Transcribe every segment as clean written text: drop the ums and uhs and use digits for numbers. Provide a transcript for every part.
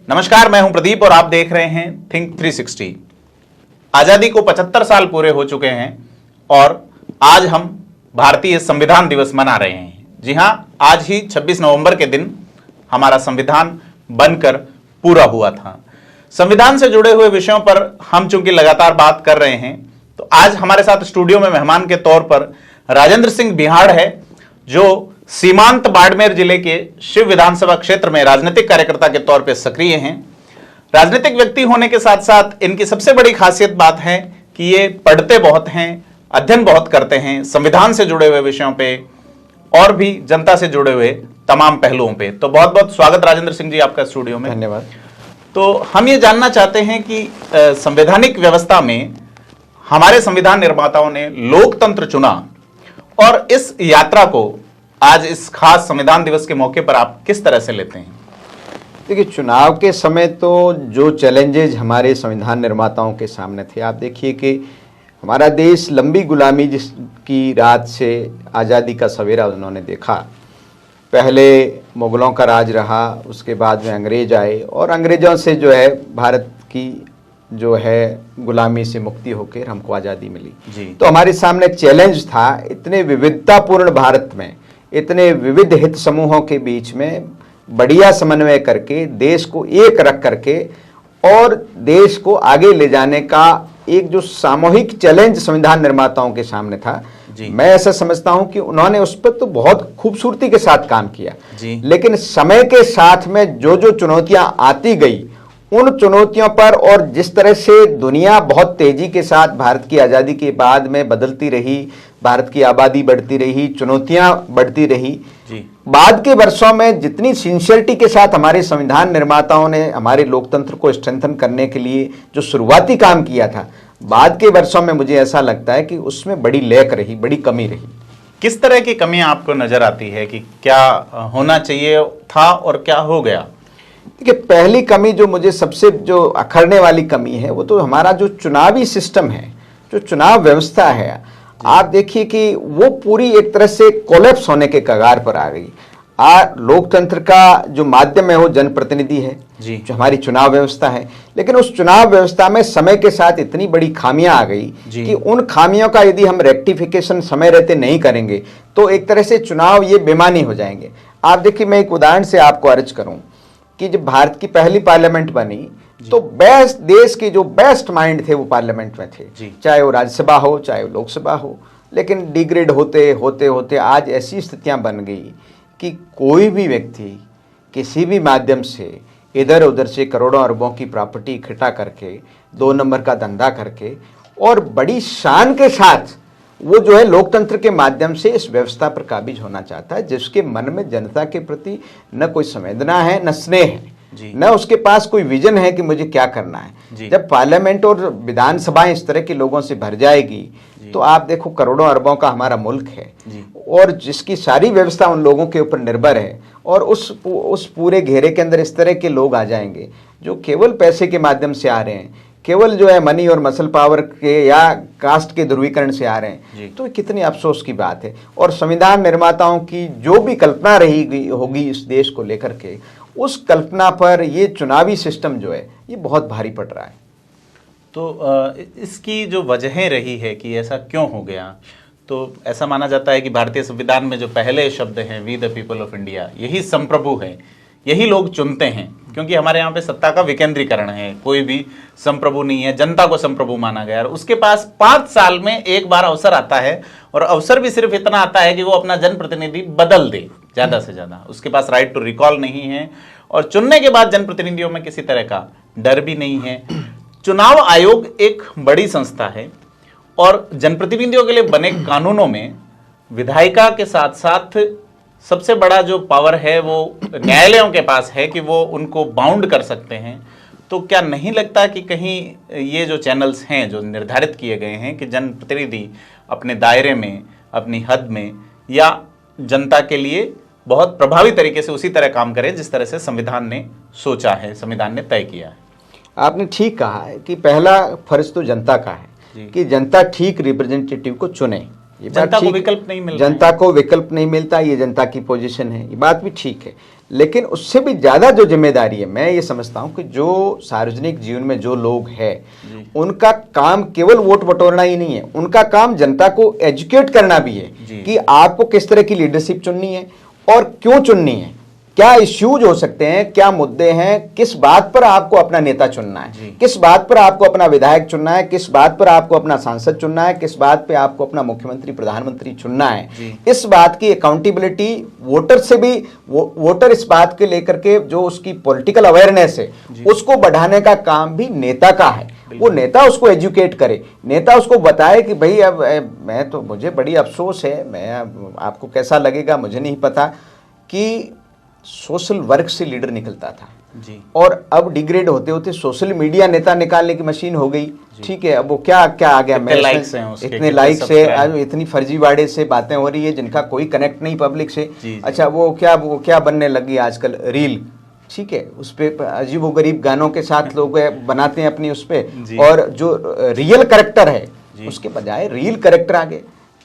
नमस्कार, मैं हूं प्रदीप और आप देख रहे हैं थिंक 360। आजादी को 75 साल पूरे हो चुके हैं और आज हम भारतीय संविधान दिवस मना रहे हैं। जी हां, आज ही 26 नवंबर के दिन हमारा संविधान बनकर पूरा हुआ था। संविधान से जुड़े हुए विषयों पर हम चूंकि लगातार बात कर रहे हैं, तो आज हमारे साथ स्टूडियो में मेहमान के तौर पर राजेंद्र सिंह बिहाड़ है, जो सीमांत बाड़मेर जिले के शिव विधानसभा क्षेत्र में राजनीतिक कार्यकर्ता के तौर पर सक्रिय हैं। राजनीतिक व्यक्ति होने के साथ साथ इनकी सबसे बड़ी खासियत बात है कि ये पढ़ते बहुत हैं, अध्ययन बहुत करते हैं, संविधान से जुड़े हुए विषयों पे और भी जनता से जुड़े हुए तमाम पहलुओं पे। तो बहुत बहुत स्वागत राजेंद्र सिंह जी आपका स्टूडियो में। धन्यवाद। तो हम ये जानना चाहते हैं कि संवैधानिक व्यवस्था में हमारे संविधान निर्माताओं ने लोकतंत्र चुना और इस यात्रा को आज इस खास संविधान दिवस के मौके पर आप किस तरह से लेते हैं? देखिए, चुनाव के समय तो जो चैलेंजेज हमारे संविधान निर्माताओं के सामने थे, आप देखिए कि हमारा देश लंबी गुलामी जिसकी रात से आज़ादी का सवेरा उन्होंने देखा। पहले मुगलों का राज रहा, उसके बाद में अंग्रेज आए और अंग्रेज़ों से जो है भारत की जो है गुलामी से मुक्ति होकर हमको आज़ादी मिली जी। तो हमारे सामने चैलेंज था, इतने विविधतापूर्ण भारत में, इतने विविध हित समूहों के बीच में बढ़िया समन्वय करके देश को एक रख करके और देश को आगे ले जाने का एक जो सामूहिक चैलेंज संविधान निर्माताओं के सामने था जी। मैं ऐसा समझता हूं कि उन्होंने उस पर तो बहुत खूबसूरती के साथ काम किया जी। लेकिन समय के साथ में जो जो चुनौतियां आती गई, उन चुनौतियों पर और जिस तरह से दुनिया बहुत तेजी के साथ भारत की आज़ादी के बाद में बदलती रही, भारत की आबादी बढ़ती रही, चुनौतियां बढ़ती रही जी। बाद के वर्षों में जितनी सिंसियरिटी के साथ हमारे संविधान निर्माताओं ने हमारे लोकतंत्र को स्ट्रेंथन करने के लिए जो शुरुआती काम किया था, बाद के वर्षों में मुझे ऐसा लगता है कि उसमें बड़ी लैक रही, बड़ी कमी रही। किस तरह की कमियां आपको नजर आती है कि क्या होना चाहिए था और क्या हो गया? देखिए, पहली कमी जो मुझे सबसे जो अखरने वाली कमी है वो तो हमारा जो चुनावी सिस्टम है, जो चुनाव व्यवस्था है, आप देखिए कि वो पूरी एक तरह से कोलैप्स होने के कगार पर आ गई। लोकतंत्र का जो माध्यम है वो जनप्रतिनिधि है जी। जो हमारी चुनाव व्यवस्था है, लेकिन उस चुनाव व्यवस्था में समय के साथ इतनी बड़ी खामियां आ गई कि उन खामियों का यदि हम रेक्टिफिकेशन समय रहते नहीं करेंगे तो एक तरह से चुनाव ये बेमानी हो जाएंगे। आप देखिए, मैं एक उदाहरण से आपको अर्ज करूं कि जब भारत की पहली पार्लियामेंट बनी तो बेस्ट देश के जो बेस्ट माइंड थे वो पार्लियामेंट में थे, चाहे वो राज्यसभा हो चाहे वो लोकसभा हो। लेकिन डिग्रेड होते होते होते आज ऐसी स्थितियां बन गई कि कोई भी व्यक्ति किसी भी माध्यम से इधर उधर से करोड़ों अरबों की प्रॉपर्टी इकट्ठा करके 2 नंबर का धंधा करके और बड़ी शान के साथ वो जो है लोकतंत्र के माध्यम से इस व्यवस्था पर काबिज होना चाहता है, जिसके मन में जनता के प्रति न कोई संवेदना है, न स्नेह है, न उसके पास कोई विजन है कि मुझे क्या करना है। जब पार्लियामेंट और विधानसभाएं इस तरह के लोगों से भर जाएगी तो आप देखो, करोड़ों अरबों का हमारा मुल्क है और जिसकी सारी व्यवस्था उन लोगों के ऊपर निर्भर है और उस पूरे घेरे के अंदर इस तरह के लोग आ जाएंगे जो केवल पैसे के माध्यम से आ रहे हैं, केवल जो है मनी और मसल पावर के या कास्ट के ध्रुवीकरण से आ रहे हैं, तो कितनी अफसोस की बात है। और संविधान निर्माताओं की जो भी कल्पना रही होगी इस देश को लेकर के, उस कल्पना पर ये चुनावी सिस्टम जो है ये बहुत भारी पड़ रहा है। तो इसकी जो वजहें रही है कि ऐसा क्यों हो गया, तो ऐसा माना जाता है कि भारतीय संविधान में जो पहले शब्द हैं we the people of India, यही संप्रभु है, यही लोग चुनते हैं, क्योंकि हमारे यहाँ पे सत्ता का विकेंद्रीकरण है, कोई भी संप्रभु नहीं है, जनता को संप्रभु माना गया। और उसके पास 5 साल में एक बार अवसर आता है और अवसर भी सिर्फ इतना आता है कि वो अपना जनप्रतिनिधि बदल दे ज्यादा से ज्यादा। उसके पास राइट टू रिकॉल नहीं है और चुनने के बाद जनप्रतिनिधियों में किसी तरह का डर भी नहीं है। चुनाव आयोग एक बड़ी संस्था है और जनप्रतिनिधियों के लिए बने कानूनों में विधायिका के साथ साथ सबसे बड़ा जो पावर है वो न्यायालयों के पास है कि वो उनको बाउंड कर सकते हैं। तो क्या नहीं लगता कि कहीं ये जो चैनल्स हैं जो निर्धारित किए गए हैं कि जनप्रतिनिधि अपने दायरे में, अपनी हद में या जनता के लिए बहुत प्रभावी तरीके से उसी तरह काम करे जिस तरह से संविधान ने सोचा है, संविधान ने तय किया है? आपने ठीक कहा है कि पहला फर्ज तो जनता का है कि जनता ठीक रिप्रेजेंटेटिव को चुने। ये जनता बात को ठीक, विकल्प नहीं मिल रहा है। जनता को विकल्प नहीं मिलता, ये जनता की पोजीशन है, ये बात भी ठीक है। लेकिन उससे भी ज्यादा जो जिम्मेदारी है, मैं ये समझता हूं कि जो सार्वजनिक जीवन में जो लोग हैं, उनका काम केवल वोट बटोरना ही नहीं है, उनका काम जनता को एजुकेट करना भी है कि आपको किस तरह की लीडरशिप चुननी है और क्यों चुननी है, क्या इश्यूज हो सकते हैं, क्या मुद्दे हैं, किस बात पर आपको अपना नेता चुनना है, किस बात पर आपको अपना विधायक चुनना है, किस बात पर आपको अपना सांसद चुनना है, किस बात पे आपको अपना मुख्यमंत्री प्रधानमंत्री चुनना है। इस बात की अकाउंटेबिलिटी वोटर से भी, वोटर इस बात के लेकर के जो उसकी पॉलिटिकल अवेयरनेस है उसको बढ़ाने का काम भी नेता का है। वो नेता उसको एजुकेट करे, नेता उसको बताए कि भाई अब मैं तो, मुझे बड़ी अफसोस है, मैं आपको कैसा लगेगा मुझे नहीं पता, कि सोशल वर्क से लीडर निकलता था जी, और अब डिग्रेड होते होते सोशल मीडिया नेता निकालने की मशीन हो गई। ठीक है, अब वो क्या क्या आ गया, लाइक्स हैं उसके, इतने लाइक्स है, आज इतनी फर्जीवाड़े से बातें हो रही है जिनका कोई कनेक्ट नहीं पब्लिक से। अच्छा, वो क्या बनने लगी आजकल, रील, ठीक है, उस पे अजीबो गरीब गानों के साथ लोग बनाते हैं अपनी उस पे, और जो रियल करेक्टर है उसके बजाय रील करेक्टर आ गए।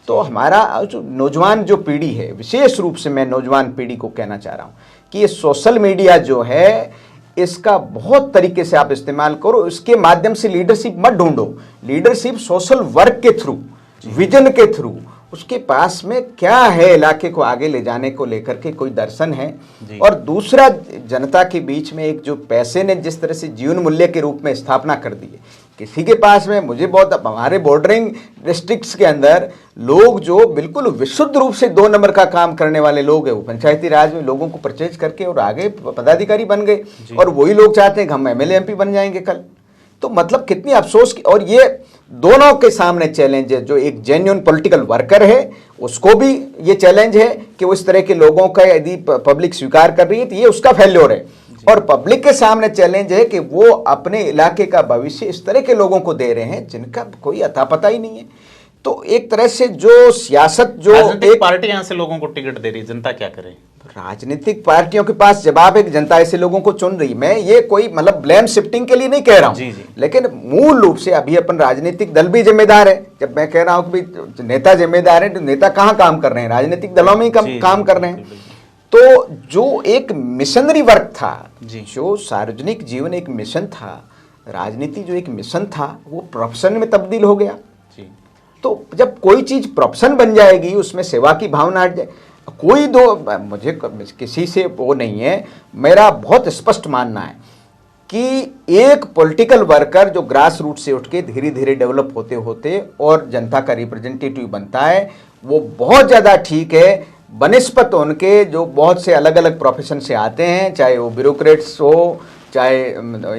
तो हमारा जो नौजवान जो पीढ़ी है, विशेष रूप से मैं नौजवान पीढ़ी को कहना चाह रहा हूँ कि ये सोशल मीडिया जो है इसका बहुत तरीके से आप इस्तेमाल करो, इसके माध्यम से लीडरशिप मत ढूंढो, लीडरशिप सोशल वर्क के थ्रू, विजन के थ्रू, उसके पास में क्या है, इलाके को आगे ले जाने को लेकर के कोई दर्शन है। और दूसरा, जनता के बीच में एक जो पैसे ने जिस तरह से जीवन मूल्य के रूप में स्थापना कर दी है, किसी के पास में, मुझे बहुत, हमारे बॉर्डरिंग डिस्ट्रिक्ट्स के अंदर लोग जो बिल्कुल विशुद्ध रूप से 2 नंबर का काम करने वाले लोग हैं, वो पंचायती राज में लोगों को परचेज करके और आगे पदाधिकारी बन गए, और वही लोग चाहते हैं कि हम एमएलए एमपी बन जाएंगे कल। तो मतलब कितनी अफसोस की, और ये दोनों के सामने चैलेंज है। जो एक जेन्युइन पॉलिटिकल वर्कर है उसको भी ये चैलेंज है कि वो इस तरह के लोगों का यदि पब्लिक स्वीकार कर रही है तो ये उसका फेल्योर है, और पब्लिक के सामने चैलेंज है कि वो अपने इलाके का भविष्य इस तरह के लोगों को दे रहे हैं जिनका कोई अता पता ही नहीं है। तो एक तरह से जो सियासत, जो एक पार्टी यहाँ से लोगों को टिकट दे रही है, जनता क्या करे? राजनीतिक पार्टियों के पास जवाब है कि जनता ऐसे लोगों को चुन रही। मैं ये कोई मतलब ब्लेम शिफ्टिंग के लिए नहीं कह रहा हूँ, लेकिन मूल रूप से अभी अपन राजनीतिक दल भी जिम्मेदार है। जब मैं कह रहा हूँ कि नेता जिम्मेदार है, तो नेता कहाँ काम कर रहे हैं? राजनीतिक दलों में ही काम कर रहे हैं। तो जो एक मिशनरी वर्क था, जो सार्वजनिक जीवन एक मिशन था, राजनीति जो एक मिशन था, वो प्रोफेशन में तब्दील हो गया। तो जब कोई चीज प्रोफेशन बन जाएगी, उसमें सेवा की भावना हट जाए, कोई मुझे किसी से वो नहीं है, मेरा बहुत स्पष्ट मानना है कि एक पॉलिटिकल वर्कर जो ग्रास रूट से उठ के धीरे धीरे डेवलप होते होते और जनता का रिप्रेजेंटेटिव बनता है, वो बहुत ज़्यादा ठीक है बनिस्पत उनके जो बहुत से अलग अलग प्रोफेशन से आते हैं, चाहे वो ब्यूरोक्रेट्स हो, चाहे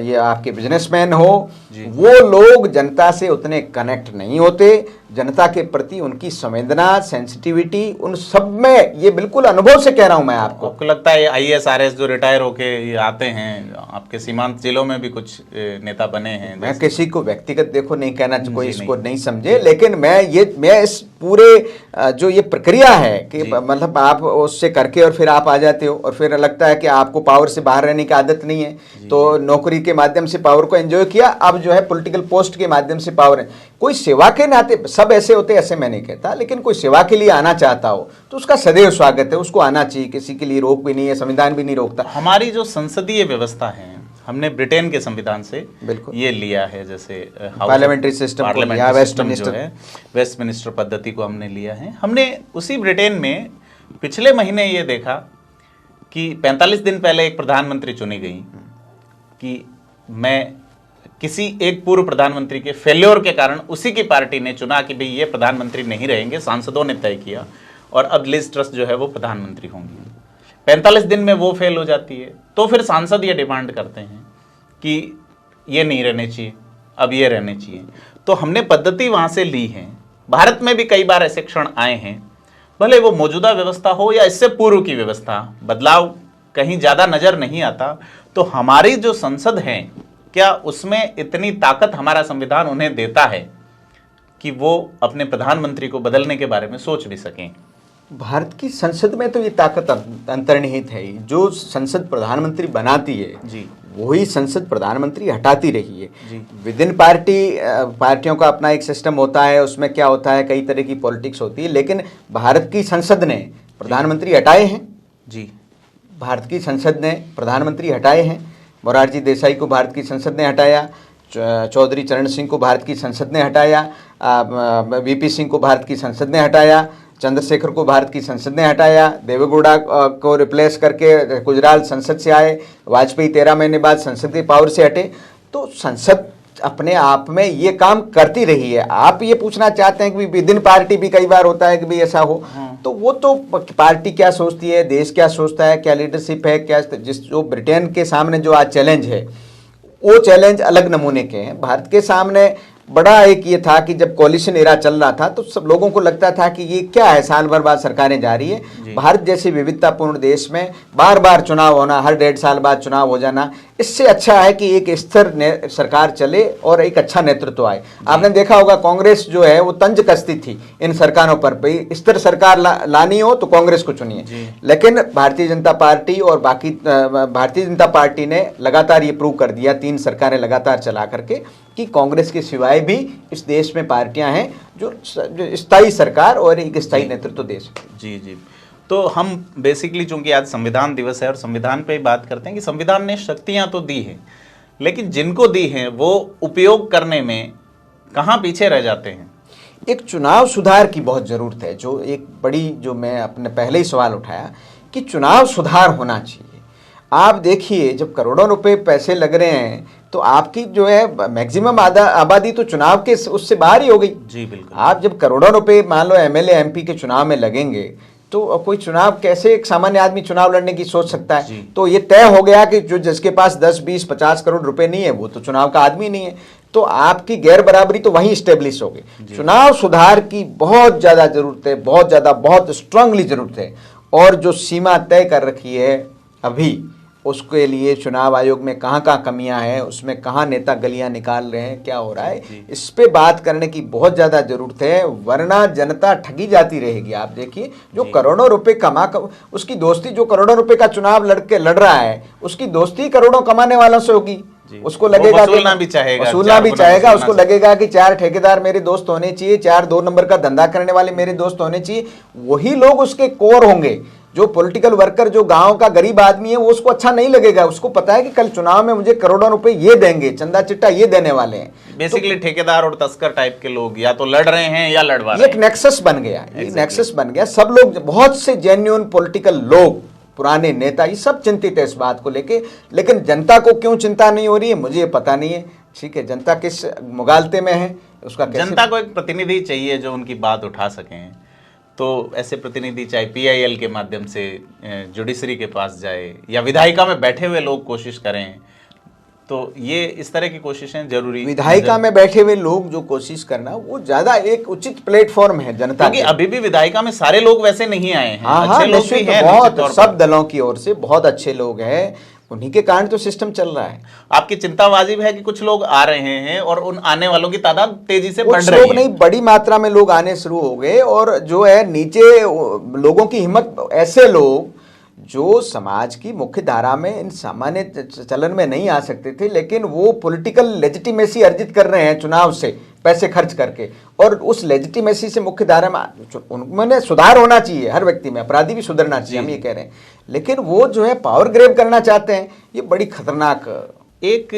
ये आपके बिजनेसमैन हो। वो लोग जनता से उतने कनेक्ट नहीं होते, जनता के प्रति उनकी संवेदना, सेंसिटिविटी, उन सब में, ये बिल्कुल अनुभव से कह रहा हूं मैं आपको। आपको लगता है आईएएस आरएस जो रिटायर होके ये आते हैं, आपके सीमांत जिलों में भी कुछ नेता बने हैं? मैं किसी को व्यक्तिगत देखो नहीं कहना, कोई इसको नहीं समझे, लेकिन मैं इस पूरे जो ये प्रक्रिया है कि मतलब आप उससे करके और फिर आप आ जाते हो, और फिर लगता है कि आपको पावर से बाहर रहने की आदत नहीं है, तो नौकरी के माध्यम से पावर को एंजॉय किया, अब जो है पॉलिटिकल पोस्ट के माध्यम से पावर है। कोई सेवा के नाते, सब ऐसे होते ऐसे मैं नहीं कहता, लेकिन कोई सेवा के लिए आना चाहता हो तो उसका सदैव स्वागत है, उसको आना चाहिए, किसी के लिए रोक भी नहीं है, संविधान भी नहीं रोकता। हमारी जो संसदीय व्यवस्था है, हमने ब्रिटेन के संविधान से ये लिया है, जैसे पार्लियामेंट्री सिस्टम, वेस्टमिनिस्टर पद्धति को हमने लिया है। हमने उसी ब्रिटेन में पिछले महीने ये देखा कि 45 दिन पहले एक प्रधानमंत्री चुनी गई कि मैं किसी एक पूर्व प्रधानमंत्री के फेल्योर के कारण उसी की पार्टी ने चुना कि भाई ये प्रधानमंत्री नहीं रहेंगे, सांसदों ने तय किया, और अब लिज ट्रस जो है वो प्रधानमंत्री होंगी। 45 दिन में वो फेल हो जाती है, तो फिर सांसद ये डिमांड करते हैं कि ये नहीं रहने चाहिए, अब ये रहने चाहिए। तो हमने पद्धति वहाँ से ली है। भारत में भी कई बार ऐसे क्षण आए हैं, भले वो मौजूदा व्यवस्था हो या इससे पूर्व की व्यवस्था, बदलाव कहीं ज़्यादा नज़र नहीं आता। तो हमारी जो संसद है, क्या उसमें इतनी ताकत हमारा संविधान उन्हें देता है कि वो अपने प्रधानमंत्री को बदलने के बारे में सोच भी सकें? भारत की संसद में तो ये ताकत अंतर्निहित है। जो संसद प्रधानमंत्री बनाती है वही संसद प्रधानमंत्री हटाती रही है। जी। विद इन पार्टियों का अपना एक सिस्टम होता है, उसमें क्या होता है, कई तरह की पॉलिटिक्स होती है, लेकिन भारत की संसद ने प्रधानमंत्री हटाए हैं। जी। भारत की संसद ने प्रधानमंत्री हटाए हैं। मोरारजी देसाई को भारत की संसद ने हटाया, चौधरी चरण सिंह को भारत की संसद ने हटाया, वीपी सिंह को भारत की संसद ने हटाया, चंद्रशेखर को भारत की संसद ने हटाया, देवेगौड़ा को रिप्लेस करके गुजराल संसद से आए, वाजपेयी 13 महीने बाद संसद के पावर से हटे। तो संसद अपने आप में ये काम करती रही है। आप ये पूछना चाहते हैं कि विद इन पार्टी भी कई बार होता है कि भाई ऐसा हो, तो वो तो पार्टी क्या सोचती है, देश क्या सोचता है, क्या लीडरशिप है, क्या जो ब्रिटेन के सामने जो आज चैलेंज है, वो चैलेंज अलग नमूने के हैं। भारत के सामने बड़ा एक ये था कि जब कोलिशन एरा चल रहा था तो सब लोगों को लगता था कि ये क्या है, साल भर बाद सरकारें जा रही है। भारत जैसे विविधतापूर्ण देश में बार बार चुनाव होना, हर 1.5 साल बाद चुनाव हो जाना, इससे अच्छा है कि एक स्थिर सरकार चले और एक अच्छा नेतृत्व आए। आपने देखा होगा कांग्रेस जो है वो तंज कसती थी इन सरकारों पर, स्थिर सरकार लानी हो तो कांग्रेस को चुनिए, लेकिन भारतीय जनता पार्टी और बाकी भारतीय जनता पार्टी ने लगातार ये प्रूव कर दिया 3 सरकारें लगातार चला करके कि कांग्रेस के सिवाय भी इस देश में पार्टियां हैं जो स्थायी सरकार और एक स्थायी नेतृत्व दे सके। जी जी। तो हम बेसिकली चूंकि आज संविधान दिवस है और संविधान पे ही बात करते हैं कि संविधान ने शक्तियां तो दी हैं, लेकिन जिनको दी हैं वो उपयोग करने में कहाँ पीछे रह जाते हैं। एक चुनाव सुधार की बहुत जरूरत है, जो एक बड़ी, जो मैं अपने पहले ही सवाल उठाया कि चुनाव सुधार होना चाहिए। आप देखिए जब करोड़ों रुपए पैसे लग रहे हैं तो आपकी जो है मैक्सिमम आबादी तो चुनाव के उससे बाहर ही हो गई। जी बिल्कुल। आप जब करोड़ों रुपए मान लो एमएलए एमपी के चुनाव में लगेंगे तो कोई चुनाव, कैसे एक सामान्य आदमी चुनाव लड़ने की सोच सकता है। तो ये तय हो गया कि जो जिसके पास 10, 20, 50 करोड़ रुपए नहीं है वो तो चुनाव का आदमी नहीं है। तो आपकी गैर बराबरी तो वहीं स्टेब्लिश हो गई। चुनाव सुधार की बहुत ज्यादा जरूरत है, बहुत ज्यादा, बहुत स्ट्रांगली जरूरत है। और जो सीमा तय कर रखी है अभी, उसके लिए चुनाव आयोग में कहाँ कहाँ कमियां हैं, उसमें कहाँ नेता गलियां निकाल रहे हैं, क्या हो रहा है, इस पे बात करने की बहुत ज़्यादा ज़रूरत है, वरना जनता ठगी जाती रहेगी। आप देखिए जो करोड़ों रुपए उसकी दोस्ती, जो करोड़ों रुपए का चुनाव लड़ रहा है, उसकी दोस्ती करोड़ों कमाने वालों से होगी। उसको लगेगा वसूलना भी चाहेगा, उसको लगेगा कि 4 ठेकेदार मेरे दोस्त होने चाहिए, 4 2 नंबर का धंधा करने वाले मेरे दोस्त होने चाहिए। वही लोग उसके कोर होंगे। जो पॉलिटिकल वर्कर, जो गांव का गरीब आदमी है, वो उसको अच्छा नहीं लगेगा। उसको पता है कि कल चुनाव में मुझे करोड़ों रुपए ये देंगे, चंदा चिट्टा ये देने वाले हैं। बेसिकली ठेकेदार और तस्कर टाइप के लोग या तो लड़ रहे हैं या लड़वा रहे हैं। एक नेक्सस बन गया, नेक्सस बन गया। सब लोग, बहुत से जेन्युइन पॉलिटिकल लोग, पुराने नेता, ये सब चिंतित है इस बात को लेके, लेकिन जनता को क्यों चिंता नहीं हो रही है मुझे पता नहीं है। ठीक है, जनता किस मुगालते में है उसका, जनता को एक प्रतिनिधि चाहिए जो उनकी बात उठा सकें। तो ऐसे प्रतिनिधि चाहे पीआईएल के माध्यम से जुडिशरी के पास जाए या विधायिका में बैठे हुए लोग कोशिश करें, तो ये इस तरह की कोशिशें जरूरी। विधायिका में बैठे हुए लोग जो कोशिश करना, वो ज्यादा एक उचित प्लेटफॉर्म है जनता के। अभी भी विधायिका में सारे लोग वैसे नहीं आए हैं। हाँ, अच्छे लोग भी हैं, बहुत सब दलों की ओर से बहुत अच्छे लोग हैं, उन्हीं के कारण तो सिस्टम चल रहा है। आपकी चिंता वाजिब है कि कुछ लोग आ रहे हैं और उन आने वालों की तादाद तेजी से बढ़ रही है। लोग नहीं, बड़ी मात्रा में लोग आने शुरू हो गए। और जो है नीचे लोगों की हिम्मत, ऐसे लोग जो समाज की मुख्य धारा में, इन सामान्य चलन में नहीं आ सकते थे, लेकिन वो पॉलिटिकल लेजिटिमेसी अर्जित कर रहे हैं चुनाव से पैसे खर्च करके, और उस लेजिटिमेसी से मुख्य धारा में उनमें सुधार होना चाहिए। हर व्यक्ति में, अपराधी भी सुधरना चाहिए, हम ये कह रहे हैं। लेकिन वो जो है पावर ग्रेब करना चाहते हैं, ये बड़ी खतरनाक। एक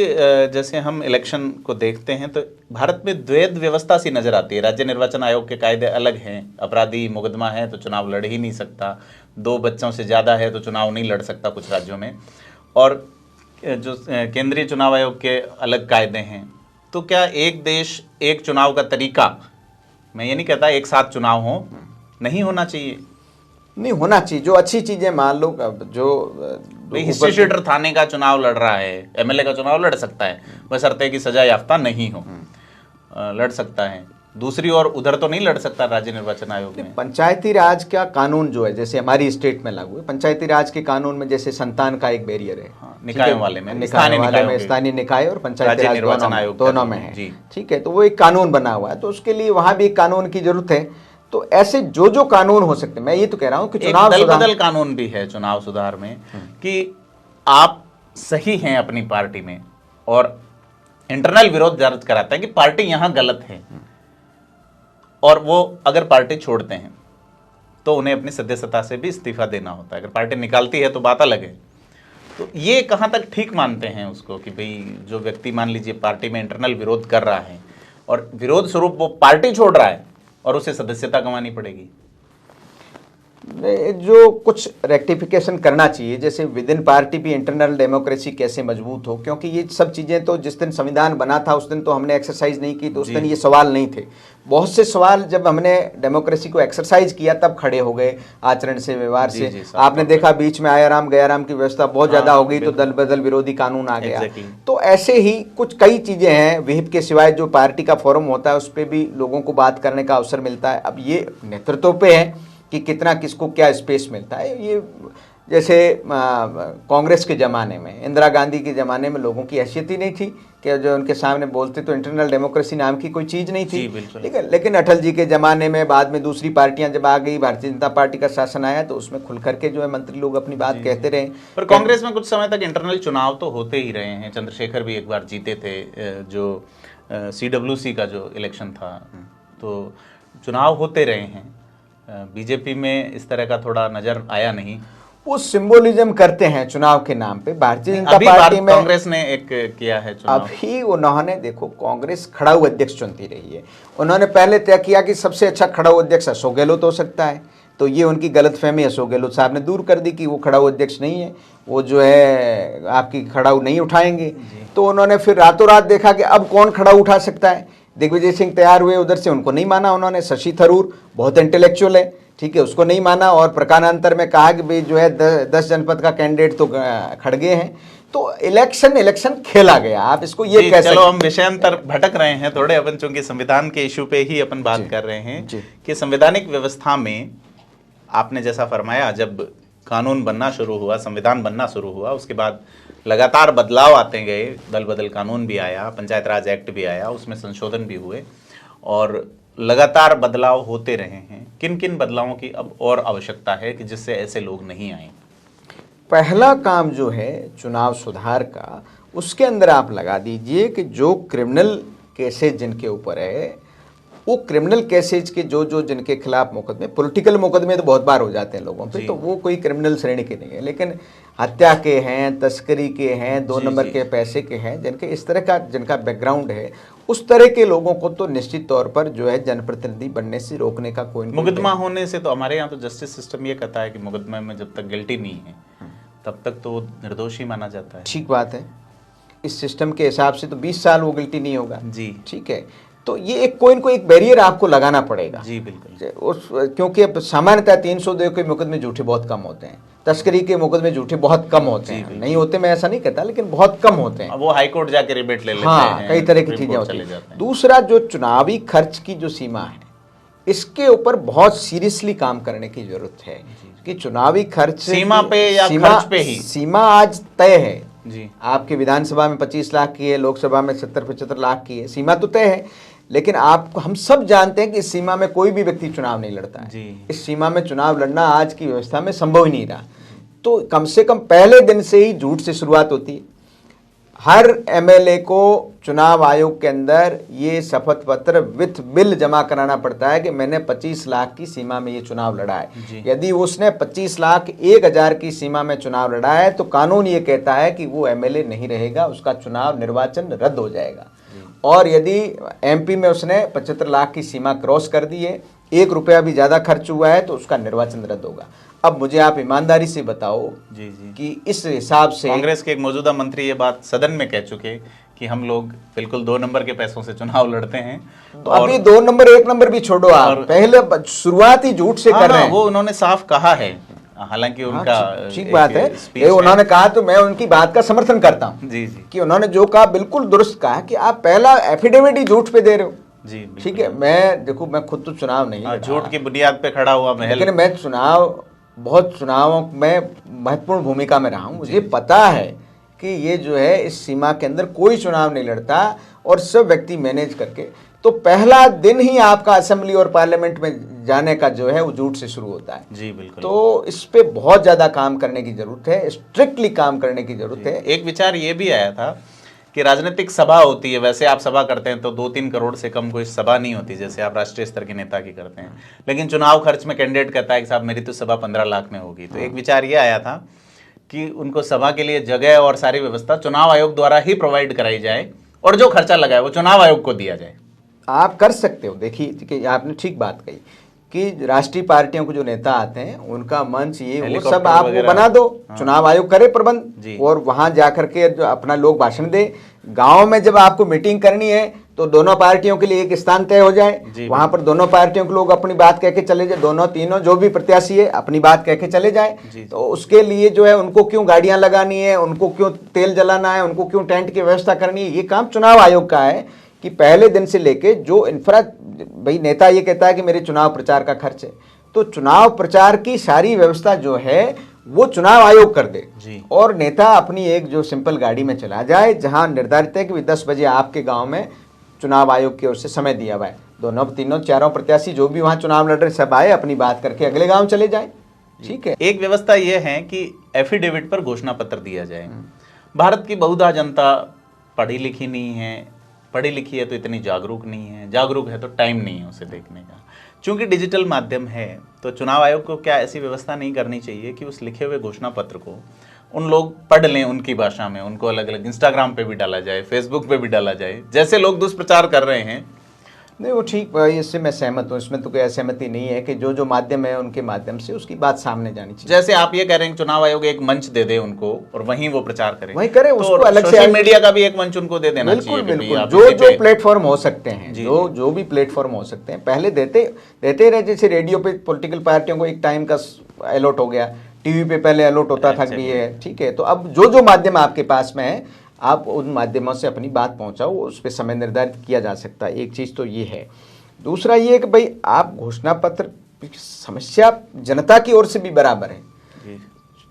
जैसे हम इलेक्शन को देखते हैं तो भारत में द्वैध व्यवस्था सी नजर आती है। राज्य निर्वाचन आयोग के कायदे अलग हैं, अपराधी मुकदमा है तो चुनाव लड़ ही नहीं सकता, 2 बच्चों से ज़्यादा है तो चुनाव नहीं लड़ सकता कुछ राज्यों में, और जो केंद्रीय चुनाव आयोग के अलग कायदे हैं। तो क्या एक देश एक चुनाव का तरीका, मैं ये नहीं कहता एक साथ चुनाव हो, नहीं होना चाहिए? नहीं होना चाहिए। जो अच्छी चीजें, मान लो जो हिस्ट्री शीटर थाने का चुनाव लड़ रहा है, एमएलए का चुनाव लड़ सकता है, बशर्ते कि सजा याफ्ता नहीं हो, लड़ सकता है। दूसरी ओर उधर तो नहीं लड़ सकता राज्य निर्वाचन आयोग में। पंचायती राज का कानून जो है, जैसे हमारी स्टेट में लागू है, पंचायती राज के कानून में जैसे संतान का एक बैरियर है। निकायों वाले में, स्थानीय निकाय और पंचायती राज निर्वाचन आयोग दोनों में है। ठीक है, तो वो एक कानून बना हुआ है, तो उसके लिए वहां भी एक कानून की जरूरत है। तो ऐसे जो कानून हो सकते हैं, मैं ये तो कह रहा हूं कि चुनाव दल बदल कानून भी है चुनाव सुधार में, कि आप सही हैं अपनी पार्टी में और इंटरनल विरोध दर्ज कराते हैं कि पार्टी यहां गलत है, और वो अगर पार्टी छोड़ते हैं तो उन्हें अपनी सदस्यता से भी इस्तीफा देना होता है। अगर पार्टी निकालती है तो बात अलग है। तो ये कहाँ तक ठीक मानते हैं उसको कि भाई जो व्यक्ति मान लीजिए पार्टी में इंटरनल विरोध कर रहा है और विरोध स्वरूप वो पार्टी छोड़ रहा है और उसे सदस्यता गंवानी पड़ेगी? जो कुछ रेक्टिफिकेशन करना चाहिए, जैसे विद इन पार्टी भी इंटरनल डेमोक्रेसी कैसे मजबूत हो, क्योंकि ये सब चीज़ें तो जिस दिन संविधान बना था उस दिन तो हमने एक्सरसाइज नहीं की, तो उस दिन ये सवाल नहीं थे। बहुत से सवाल जब हमने डेमोक्रेसी को एक्सरसाइज किया तब खड़े हो गए, आचरण से, व्यवहार से। आपने देखा बीच में आया राम गया राम की व्यवस्था बहुत ज़्यादा हो गई, तो दल बदल विरोधी कानून आ गया। तो ऐसे ही कुछ कई चीज़ें हैं, विहिप के सिवाय जो पार्टी का फोरम होता है उस पर भी लोगों को बात करने का अवसर मिलता है। अब ये नेतृत्व पे है कि कितना किसको क्या स्पेस मिलता है। ये जैसे कांग्रेस के ज़माने में, इंदिरा गांधी के ज़माने में लोगों की हैसियत ही नहीं थी कि जो उनके सामने बोलते, तो इंटरनल डेमोक्रेसी नाम की कोई चीज़ नहीं थी। लेकिन अटल जी के ज़माने में, बाद में दूसरी पार्टियां जब आ गई, भारतीय जनता पार्टी का शासन आया, तो उसमें खुल करके जो है मंत्री लोग अपनी बात कहते रहे। पर कांग्रेस में कुछ समय तक इंटरनल चुनाव तो होते ही रहे हैं। चंद्रशेखर भी एक बार जीते थे, जो CWC का जो इलेक्शन था, तो चुनाव होते रहे हैं। बीजेपी में इस तरह का थोड़ा नजर आया नहीं। वो सिंबोलिज्म करते हैं चुनाव के नाम पे। भारतीय जनता पार्टी में कांग्रेस ने एक किया है चुनाव। अभी उन्होंने, देखो कांग्रेस खड़ाऊ अध्यक्ष चुनती रही है। उन्होंने पहले तय किया कि सबसे अच्छा खड़ाऊ अध्यक्ष अशोक गहलोत हो सकता है, तो ये उनकी गलतफहमी अशोक गहलोत साहब ने दूर कर दी कि वो खड़ाऊ अध्यक्ष नहीं है, वो जो है आपकी खड़ाऊ नहीं उठाएंगे। तो उन्होंने फिर रातों रात देखा कि अब कौन खड़ाऊ उठा सकता है। दिग्विजय सिंह तैयार हुए, उधर से उनको नहीं माना उन्होंने। शशि थरूर बहुत इंटेलेक्चुअल है, ठीक है, उसको नहीं माना। और प्रकारांतर में कहा कि भाई जो है 10 जनपद का कैंडिडेट तो खड़गे हैं। तो इलेक्शन खेला गया, आप इसको ये कह सकते। चलो हम विषयांतर भटक रहे हैं थोड़े, अपन चूंकि संविधान के इशू पे ही अपन बात कर रहे हैं कि संवैधानिक व्यवस्था में आपने जैसा फरमाया, जब कानून बनना शुरू हुआ, संविधान बनना शुरू हुआ, उसके बाद लगातार बदलाव आते गए। दल बदल कानून भी आया, पंचायत राज एक्ट भी आया, उसमें संशोधन भी हुए और लगातार बदलाव होते रहे हैं। किन किन बदलावों की अब और आवश्यकता है कि जिससे ऐसे लोग नहीं आए? पहला काम जो है चुनाव सुधार का, उसके अंदर आप लगा दीजिए कि जो क्रिमिनल केसेज जिनके ऊपर है, वो क्रिमिनल केसेज के जो जिनके खिलाफ मुकदमे, पॉलिटिकल मुकदमे तो बहुत बार हो जाते हैं लोगों पे, तो वो कोई क्रिमिनल श्रेणी के नहीं है। लेकिन हत्या के हैं, तस्करी के हैं, 2 नंबर के पैसे के हैं, जिनके इस तरह का जिनका बैकग्राउंड है, उस तरह के लोगों को तो निश्चित तौर पर जो है जनप्रतिनिधि बनने से रोकने का कोई मुकदमा होने से तो हमारे यहाँ तो जस्टिस सिस्टम ये कहता है कि मुकदमे में जब तक गिल्टी नहीं है तब तक तो वो निर्दोष ही माना जाता है। ठीक बात है, इस सिस्टम के हिसाब से तो 20 साल वो गिल्टी नहीं होगा जी, ठीक है। तो ये एक कोई एक बैरियर आपको लगाना पड़ेगा जी, बिल्कुल। क्योंकि अब सामान्यतः 302 के मुकदमे झूठे बहुत कम होते हैं, तस्करी के मुकदमे झूठे बहुत कम होते हैं। नहीं होते मैं ऐसा नहीं कहता, लेकिन बहुत कम होते हैं। वो हाई कोर्ट जाके रिबेट ले लेते हैं, कई तरह की चीजें होती हैं। दूसरा, जो चुनावी खर्च की जो सीमा है, इसके ऊपर बहुत सीरियसली काम करने की जरूरत है कि चुनावी खर्च सीमा पे या खर्च पे ही सीमा आज तय है जी। आपके विधानसभा में 25 लाख की है, लोकसभा में 70-75 लाख की है, सीमा तो तय है। लेकिन आपको, हम सब जानते हैं कि इस सीमा में कोई भी व्यक्ति चुनाव नहीं लड़ता है। इस सीमा में चुनाव लड़ना आज की व्यवस्था में संभव ही नहीं रहा। तो कम से कम पहले दिन से ही झूठ से शुरुआत होती है। हर एमएलए को चुनाव आयोग के अंदर ये शपथ पत्र विथ बिल जमा कराना पड़ता है कि मैंने 25 लाख की सीमा में ये चुनाव लड़ा है। यदि उसने 25 लाख 1,000 की सीमा में चुनाव लड़ा है तो कानून ये कहता है कि वो एमएलए नहीं रहेगा, उसका चुनाव निर्वाचन रद्द हो जाएगा। और यदि एमपी में उसने 75 लाख की सीमा क्रॉस कर दी है, 1 रुपया भी ज़्यादा खर्च हुआ है, तो उसका निर्वाचन रद्द होगा। अब मुझे आप ईमानदारी से बताओ जी कि इस हिसाब से कांग्रेस के एक मौजूदा मंत्री ये बात सदन में कह चुके कि हम लोग बिल्कुल 2 नंबर के पैसों से चुनाव लड़ते हैं। तो अभी 2 नंबर 1 नंबर भी छोड़ो, आप पहले शुरुआत ही झूठ से कर रहे हैं। वो उन्होंने साफ कहा है, हालांकि उनका ठीक बात है, उन्होंने कहा तो मैं उनकी बात का समर्थन करता हूं जी कि उन्होंने जो कहा बिल्कुल दुरुस्त कहा कि आप पहला एफिडेविट ही झूठ पे दे रहे हो जी। ठीक है, मैं देखो, मैं खुद तो चुनाव नहीं, झूठ की बुनियाद पे खड़ा हुआ महल, लेकिन मैं चुनावों में महत्वपूर्ण भूमिका में रहा हूं। मुझे पता है कि ये जो है इस सीमा के अंदर कोई चुनाव नहीं लड़ता और सब व्यक्ति मैनेज करके, तो पहला दिन ही आपका असेंबली और पार्लियामेंट में जाने का जो है वो झूठ से शुरू होता है। जी बिल्कुल। तो इस पे बहुत ज्यादा काम करने की जरूरत है, स्ट्रिक्टली काम करने की जरूरत है। एक विचार ये भी आया था कि राजनीतिक सभा होती है, वैसे आप सभा करते हैं तो 2-3 करोड़ से कम कोई सभा नहीं होती जैसे आप राष्ट्रीय स्तर के नेता की करते हैं, लेकिन चुनाव खर्च में कैंडिडेट कहता है कि साहब मेरी तो सभा 15 लाख में होगी। तो एक विचार ये आया था कि उनको सभा के लिए जगह और सारी व्यवस्था चुनाव आयोग द्वारा ही प्रोवाइड कराई जाए और जो खर्चा लगा है वो चुनाव आयोग को दिया जाए। आप कर सकते हो। देखिए कि आपने ठीक बात कही कि राष्ट्रीय पार्टियों के जो नेता आते हैं उनका मंच ये वो सब आप वो बना दो, चुनाव आयोग करे प्रबंध और वहां जाकर के जो अपना लोग भाषण दे। गांव में जब आपको मीटिंग करनी है तो दोनों पार्टियों के लिए एक स्थान तय हो जाए, वहां पर दोनों पार्टियों के लोग अपनी बात कह के चले जाए, दोनों तीनों जो भी प्रत्याशी है अपनी बात कह के चले जाए। तो उसके लिए जो है उनको क्यों गाड़ियां लगानी है, उनको क्यों तेल जलाना है, उनको क्यों टेंट की व्यवस्था करनी है, ये काम चुनाव आयोग का है कि पहले दिन से लेके जो इंफ्रा, भाई नेता ये कहता है कि मेरे चुनाव प्रचार का खर्च है, तो चुनाव प्रचार की सारी व्यवस्था जो है वो चुनाव आयोग कर दे और नेता अपनी एक जो सिंपल गाड़ी में चला जाए जहां निर्धारित है कि 10 बजे आपके गांव में चुनाव आयोग की ओर से समय दिया हुआ है, दोनों तीनों चारों प्रत्याशी जो भी वहां चुनाव लड़ रहे सब आए, अपनी बात करके अगले गांव चले जाए। ठीक है। एक व्यवस्था यह है कि एफिडेविट पर घोषणा पत्र दिया जाए। भारत की बहुधा जनता पढ़ी लिखी नहीं है, पढ़ी लिखी है तो इतनी जागरूक नहीं है, जागरूक है तो टाइम नहीं है उसे देखने का। चूंकि डिजिटल माध्यम है तो चुनाव आयोग को क्या ऐसी व्यवस्था नहीं करनी चाहिए कि उस लिखे हुए घोषणा पत्र को उन लोग पढ़ लें उनकी भाषा में, उनको अलग अलग इंस्टाग्राम पे भी डाला जाए, फेसबुक पे भी डाला जाए, जैसे लोग दुष्प्रचार कर रहे हैं। नहीं वो ठीक, इससे मैं सहमत हूँ, इसमें तो कोई असहमति नहीं है कि जो जो माध्यम है उनके माध्यम से उसकी बात सामने जानी चाहिए। जैसे आप ये कह रहे हैं चुनाव आयोग एक मंच दे दे उनको और वहीं वो प्रचार करे, वहीं करे, उसको तो अलग से सोशल मीडिया का भी एक मंच उनको दे देना चाहिए। बिल्कुल, जो जो प्लेटफॉर्म हो सकते हैं, जो भी प्लेटफॉर्म हो सकते हैं पहले देते रहे। जैसे रेडियो पे पॉलिटिकल पार्टियों को एक टाइम का अलॉट हो गया, टीवी पे पहले अलॉट होता था कि ये ठीक है, तो अब जो जो माध्यम आपके पास में है आप उन माध्यमों से अपनी बात पहुंचाओ, उस पर समय निर्धारित किया जा सकता है। एक चीज़ तो ये है। दूसरा ये कि भाई आप घोषणा पत्र, समस्या जनता की ओर से भी बराबर है।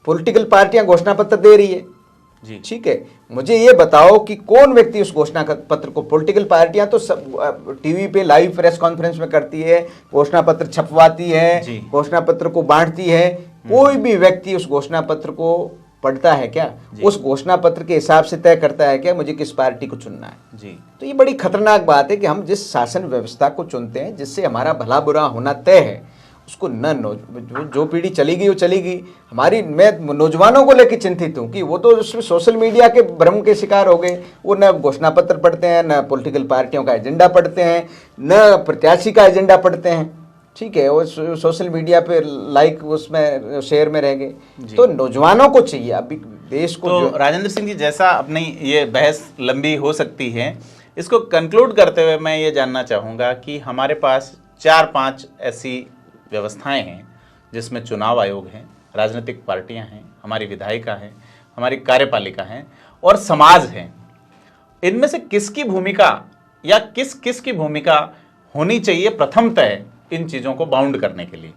पॉलिटिकल पार्टियां घोषणा पत्र दे रही है, ठीक है, मुझे ये बताओ कि कौन व्यक्ति उस घोषणा पत्र को, पॉलिटिकल पार्टियां तो सब टीवी पे लाइव प्रेस कॉन्फ्रेंस में करती है, घोषणा पत्र छपवाती है, घोषणा पत्र को बांटती है, कोई भी व्यक्ति उस घोषणा पत्र को पढ़ता है क्या? उस घोषणा पत्र के हिसाब से तय करता है क्या मुझे किस पार्टी को चुनना है? जी। तो ये बड़ी खतरनाक बात है कि हम जिस शासन व्यवस्था को चुनते हैं, जिससे हमारा भला बुरा होना तय है, उसको जो पीढ़ी चली गई वो चली गई। मैं नौजवानों को लेकर चिंतित हूँ कि वो तो उसमें सोशल मीडिया के भ्रम के शिकार हो गए। वो न घोषणा पत्र पढ़ते हैं, न पॉलिटिकल पार्टियों का एजेंडा पढ़ते हैं, न प्रत्याशी का एजेंडा पढ़ते हैं। ठीक है, वो सोशल मीडिया पे लाइक उसमें शेयर में रह गए। तो नौजवानों को चाहिए अभी देश को। तो राजेंद्र सिंह जी, जैसा अपनी ये बहस लंबी हो सकती है, इसको कंक्लूड करते हुए मैं ये जानना चाहूँगा कि हमारे पास 4-5 ऐसी व्यवस्थाएं हैं जिसमें चुनाव आयोग है, राजनीतिक पार्टियां हैं, हमारी विधायिका है, हमारी कार्यपालिका है और समाज है। इनमें से किसकी भूमिका या किस की भूमिका होनी चाहिए प्रथमतः इन चीज़ों को बाउंड करने के लिए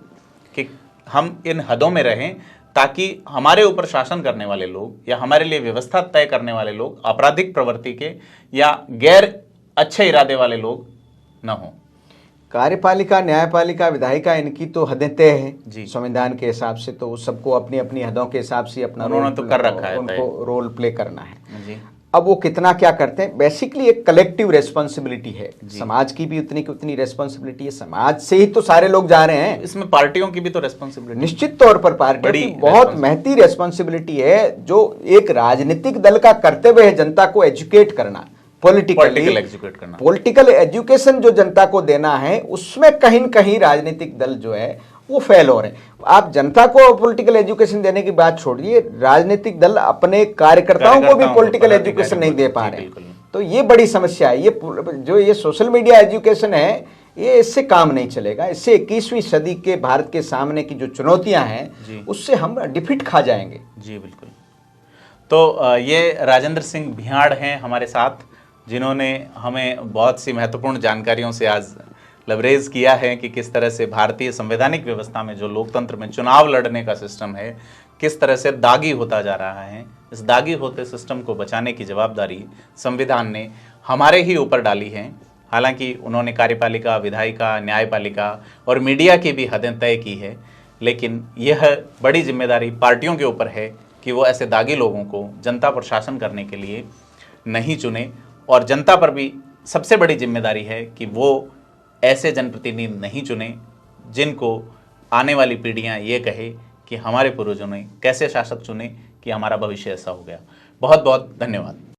कि हम इन हदों में रहें ताकि हमारे ऊपर शासन करने वाले लोग या हमारे लिए व्यवस्था तय करने वाले लोग आपराधिक प्रवृत्ति के या गैर अच्छे इरादे वाले लोग न हों? कार्यपालिका, न्यायपालिका, विधायिका, इनकी तो हदें तय है संविधान के हिसाब से, तो सबको अपनी अपनी हदों के हिसाब से अपना उन्होंने तो कर रखा है, उनको रोल प्ले करना है जी। अब वो कितना क्या करते हैं, बेसिकली एक कलेक्टिव रेस्पॉन्सिबिलिटी है, समाज की भी उतनी की उतनी रेस्पॉन्सिबिलिटी है, समाज से ही तो सारे लोग जा रहे हैं। इसमें पार्टियों की भी तो रेस्पॉन्सिबिलिटी, निश्चित तौर पर पार्टियों की बहुत महती रेस्पॉन्सिबिलिटी है, जो एक राजनीतिक दल का कर्तव्य है जनता को एजुकेट करना, पॉलिटिकल एजुकेट करना, पॉलिटिकल एजुकेशन जो जनता को देना है, उसमें कहीं न कहीं राजनीतिक दल जो है वो फेल हो रहे हैं। आप जनता को पॉलिटिकल एजुकेशन देने की बात छोड़िए, राजनीतिक दल अपने कार्यकर्ताओं को भी पॉलिटिकल एजुकेशन नहीं दे पा रहे हैं। तो ये बड़ी समस्या है। ये सोशल मीडिया एजुकेशन है, ये इससे काम नहीं चलेगा। इससे 21वीं सदी के भारत के सामने की जो चुनौतियां हैं उससे हम डिफीट खा जाएंगे। जी बिल्कुल। तो ये राजेंद्र सिंह भियाड़ हैं हमारे साथ, जिन्होंने हमें बहुत सी महत्वपूर्ण जानकारियों से आज लबरेज किया है कि किस तरह से भारतीय संवैधानिक व्यवस्था में जो लोकतंत्र में चुनाव लड़ने का सिस्टम है किस तरह से दागी होता जा रहा है। इस दागी होते सिस्टम को बचाने की जवाबदारी संविधान ने हमारे ही ऊपर डाली है। हालांकि उन्होंने कार्यपालिका, विधायिका, न्यायपालिका और मीडिया की भी हदें तय की है, लेकिन यह बड़ी जिम्मेदारी पार्टियों के ऊपर है कि वो ऐसे दागी लोगों को जनता पर शासन करने के लिए नहीं चुने। और जनता पर भी सबसे बड़ी जिम्मेदारी है कि वो ऐसे जनप्रतिनिधि नहीं चुने जिनको आने वाली पीढ़ियां ये कहे कि हमारे पूर्वजों ने कैसे शासक चुने कि हमारा भविष्य ऐसा हो गया। बहुत बहुत धन्यवाद।